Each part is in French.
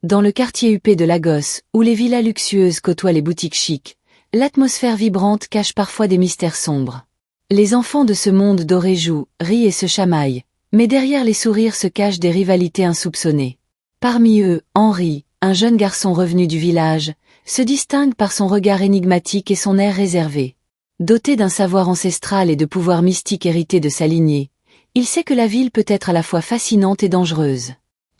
Dans le quartier huppé de Lagos, où les villas luxueuses côtoient les boutiques chics, l'atmosphère vibrante cache parfois des mystères sombres. Les enfants de ce monde doré jouent, rient et se chamaillent, mais derrière les sourires se cachent des rivalités insoupçonnées. Parmi eux, Henri, un jeune garçon revenu du village, se distingue par son regard énigmatique et son air réservé. Doté d'un savoir ancestral et de pouvoirs mystiques hérités de sa lignée, il sait que la ville peut être à la fois fascinante et dangereuse.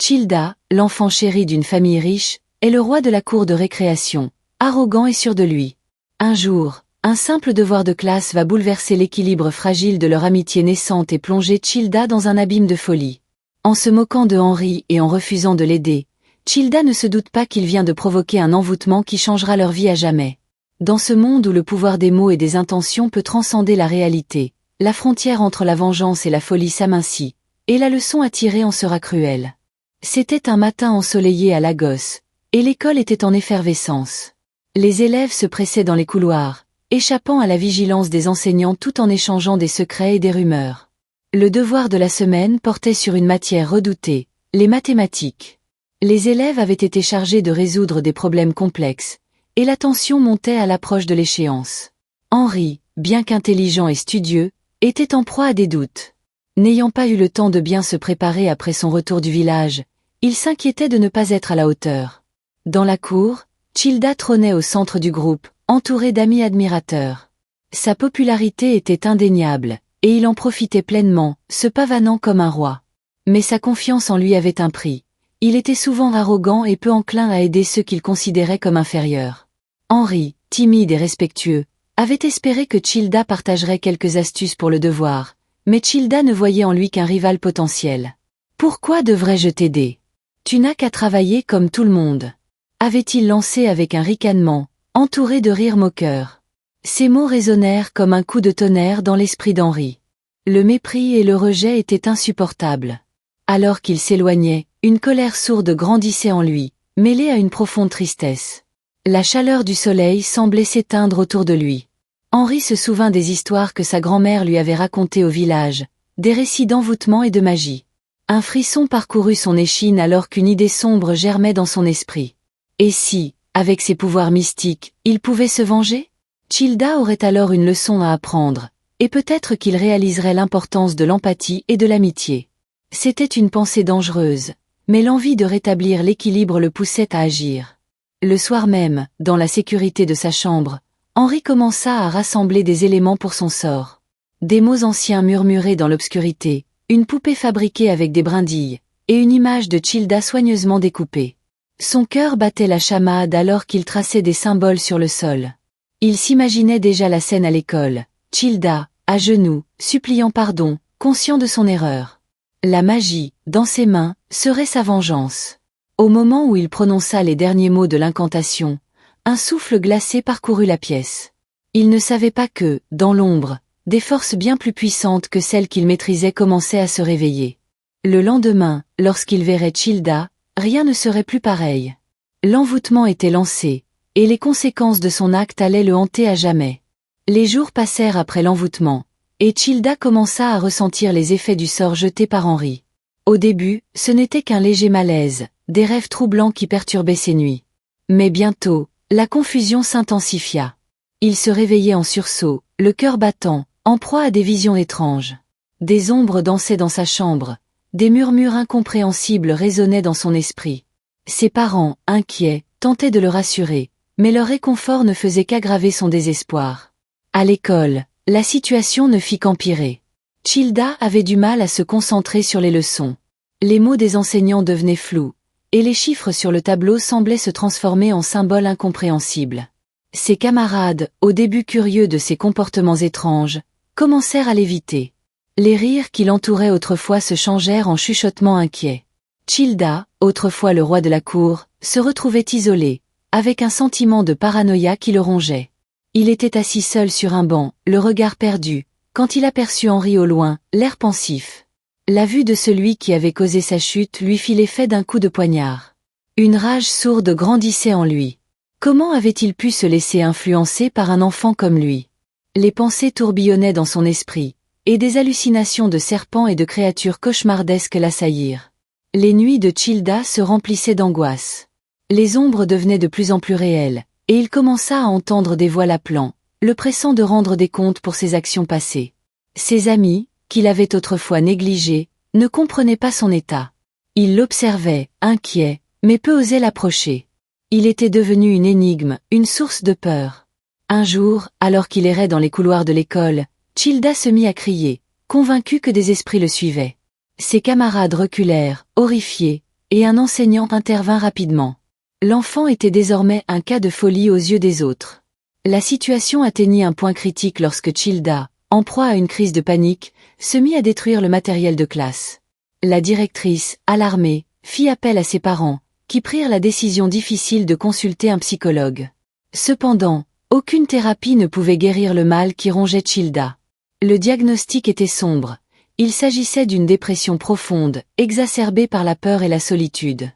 Childa, l'enfant chéri d'une famille riche, est le roi de la cour de récréation, arrogant et sûr de lui. Un jour, un simple devoir de classe va bouleverser l'équilibre fragile de leur amitié naissante et plonger Childa dans un abîme de folie. En se moquant de Henri et en refusant de l'aider, Childa ne se doute pas qu'il vient de provoquer un envoûtement qui changera leur vie à jamais. Dans ce monde où le pouvoir des mots et des intentions peut transcender la réalité, la frontière entre la vengeance et la folie s'amincit, et la leçon à tirer en sera cruelle. C'était un matin ensoleillé à Lagos, et l'école était en effervescence. Les élèves se pressaient dans les couloirs, échappant à la vigilance des enseignants tout en échangeant des secrets et des rumeurs. Le devoir de la semaine portait sur une matière redoutée, les mathématiques. Les élèves avaient été chargés de résoudre des problèmes complexes, et la tension montait à l'approche de l'échéance. Henri, bien qu'intelligent et studieux, était en proie à des doutes. N'ayant pas eu le temps de bien se préparer après son retour du village, il s'inquiétait de ne pas être à la hauteur. Dans la cour, Childa trônait au centre du groupe, entouré d'amis admirateurs. Sa popularité était indéniable, et il en profitait pleinement, se pavanant comme un roi. Mais sa confiance en lui avait un prix. Il était souvent arrogant et peu enclin à aider ceux qu'il considérait comme inférieurs. Henri, timide et respectueux, avait espéré que Childa partagerait quelques astuces pour le devoir, mais Childa ne voyait en lui qu'un rival potentiel. « Pourquoi devrais-je t'aider ? Tu n'as qu'à travailler comme tout le monde. » avait-il lancé avec un ricanement, entouré de rires moqueurs. Ces mots résonnèrent comme un coup de tonnerre dans l'esprit d'Henri. Le mépris et le rejet étaient insupportables. Alors qu'il s'éloignait, une colère sourde grandissait en lui, mêlée à une profonde tristesse. La chaleur du soleil semblait s'éteindre autour de lui. Henri se souvint des histoires que sa grand-mère lui avait racontées au village, des récits d'envoûtement et de magie. Un frisson parcourut son échine alors qu'une idée sombre germait dans son esprit. Et si, avec ses pouvoirs mystiques, il pouvait se venger ? Childa aurait alors une leçon à apprendre, et peut-être qu'il réaliserait l'importance de l'empathie et de l'amitié. C'était une pensée dangereuse, mais l'envie de rétablir l'équilibre le poussait à agir. Le soir même, dans la sécurité de sa chambre, Henri commença à rassembler des éléments pour son sort. Des mots anciens murmurés dans l'obscurité, une poupée fabriquée avec des brindilles, et une image de Childa soigneusement découpée. Son cœur battait la chamade alors qu'il traçait des symboles sur le sol. Il s'imaginait déjà la scène à l'école, Childa, à genoux, suppliant pardon, conscient de son erreur. La magie, dans ses mains, serait sa vengeance. Au moment où il prononça les derniers mots de l'incantation, un souffle glacé parcourut la pièce. Il ne savait pas que, dans l'ombre, des forces bien plus puissantes que celles qu'il maîtrisait commençaient à se réveiller. Le lendemain, lorsqu'il verrait Childa, rien ne serait plus pareil. L'envoûtement était lancé, et les conséquences de son acte allaient le hanter à jamais. Les jours passèrent après l'envoûtement, et Childa commença à ressentir les effets du sort jeté par Henri. Au début, ce n'était qu'un léger malaise, des rêves troublants qui perturbaient ses nuits. Mais bientôt, la confusion s'intensifia. Il se réveillait en sursaut, le cœur battant, en proie à des visions étranges. Des ombres dansaient dans sa chambre, des murmures incompréhensibles résonnaient dans son esprit. Ses parents, inquiets, tentaient de le rassurer, mais leur réconfort ne faisait qu'aggraver son désespoir. À l'école, la situation ne fit qu'empirer. Childa avait du mal à se concentrer sur les leçons. Les mots des enseignants devenaient flous, et les chiffres sur le tableau semblaient se transformer en symboles incompréhensibles. Ses camarades, au début curieux de ses comportements étranges, commencèrent à l'éviter. Les rires qui l'entouraient autrefois se changèrent en chuchotements inquiets. Childa, autrefois le roi de la cour, se retrouvait isolé, avec un sentiment de paranoïa qui le rongeait. Il était assis seul sur un banc, le regard perdu, quand il aperçut Henri au loin, l'air pensif. La vue de celui qui avait causé sa chute lui fit l'effet d'un coup de poignard. Une rage sourde grandissait en lui. Comment avait-il pu se laisser influencer par un enfant comme lui? Les pensées tourbillonnaient dans son esprit, et des hallucinations de serpents et de créatures cauchemardesques l'assaillirent. Les nuits de Childa se remplissaient d'angoisse. Les ombres devenaient de plus en plus réelles, et il commença à entendre des voix l'appelant, le pressant de rendre des comptes pour ses actions passées. Ses amis, qu'il avait autrefois négligés, ne comprenaient pas son état. Ils l'observaient, inquiets, mais peu osaient l'approcher. Il était devenu une énigme, une source de peur. Un jour, alors qu'il errait dans les couloirs de l'école, Childa se mit à crier, convaincu que des esprits le suivaient. Ses camarades reculèrent, horrifiés, et un enseignant intervint rapidement. L'enfant était désormais un cas de folie aux yeux des autres. La situation atteignit un point critique lorsque Childa, en proie à une crise de panique, se mit à détruire le matériel de classe. La directrice, alarmée, fit appel à ses parents, qui prirent la décision difficile de consulter un psychologue. Cependant, aucune thérapie ne pouvait guérir le mal qui rongeait Childa. Le diagnostic était sombre. Il s'agissait d'une dépression profonde, exacerbée par la peur et la solitude.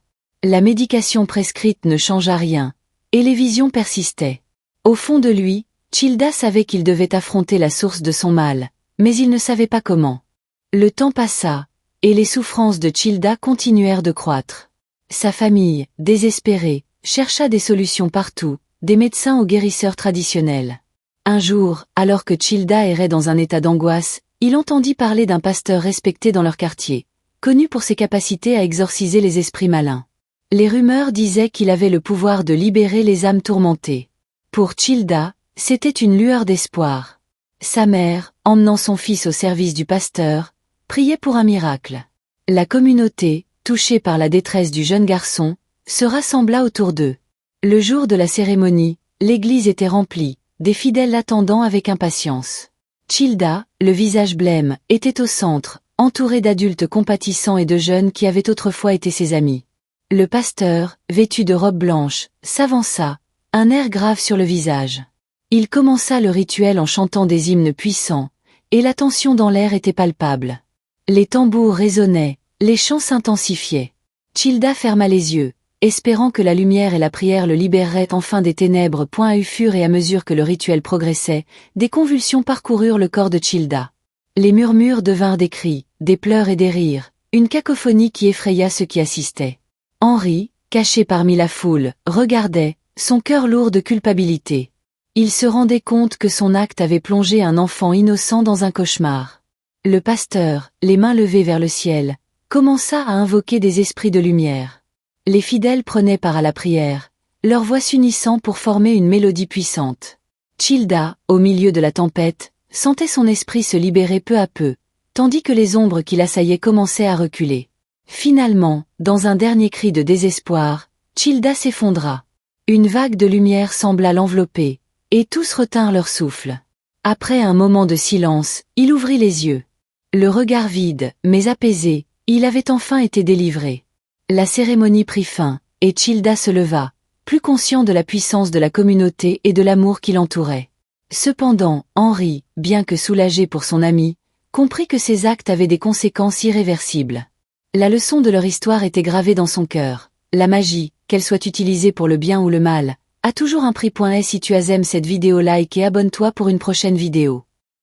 La médication prescrite ne changea rien, et les visions persistaient. Au fond de lui, Childa savait qu'il devait affronter la source de son mal, mais il ne savait pas comment. Le temps passa, et les souffrances de Childa continuèrent de croître. Sa famille, désespérée, chercha des solutions partout, des médecins aux guérisseurs traditionnels. Un jour, alors que Childa errait dans un état d'angoisse, il entendit parler d'un pasteur respecté dans leur quartier, connu pour ses capacités à exorciser les esprits malins. Les rumeurs disaient qu'il avait le pouvoir de libérer les âmes tourmentées. Pour Childa, c'était une lueur d'espoir. Sa mère, emmenant son fils au service du pasteur, priait pour un miracle. La communauté, touchée par la détresse du jeune garçon, se rassembla autour d'eux. Le jour de la cérémonie, l'église était remplie, des fidèles l'attendant avec impatience. Childa, le visage blême, était au centre, entouré d'adultes compatissants et de jeunes qui avaient autrefois été ses amis. Le pasteur, vêtu de robe blanche, s'avança, un air grave sur le visage. Il commença le rituel en chantant des hymnes puissants, et la tension dans l'air était palpable. Les tambours résonnaient, les chants s'intensifiaient. Childa ferma les yeux, espérant que la lumière et la prière le libéreraient enfin des ténèbres. Au fur et à mesure que le rituel progressait, des convulsions parcoururent le corps de Childa. Les murmures devinrent des cris, des pleurs et des rires, une cacophonie qui effraya ceux qui assistaient. Henri, caché parmi la foule, regardait, son cœur lourd de culpabilité. Il se rendait compte que son acte avait plongé un enfant innocent dans un cauchemar. Le pasteur, les mains levées vers le ciel, commença à invoquer des esprits de lumière. Les fidèles prenaient part à la prière, leurs voix s'unissant pour former une mélodie puissante. Childa, au milieu de la tempête, sentait son esprit se libérer peu à peu, tandis que les ombres qui l'assaillaient commençaient à reculer. Finalement, dans un dernier cri de désespoir, Childa s'effondra. Une vague de lumière sembla l'envelopper, et tous retinrent leur souffle. Après un moment de silence, il ouvrit les yeux. Le regard vide, mais apaisé, il avait enfin été délivré. La cérémonie prit fin, et Childa se leva, plus conscient de la puissance de la communauté et de l'amour qui l'entourait. Cependant, Henri, bien que soulagé pour son ami, comprit que ses actes avaient des conséquences irréversibles. La leçon de leur histoire était gravée dans son cœur. La magie, qu'elle soit utilisée pour le bien ou le mal, a toujours un prix. Si tu aimes cette vidéo, like et abonne-toi pour une prochaine vidéo.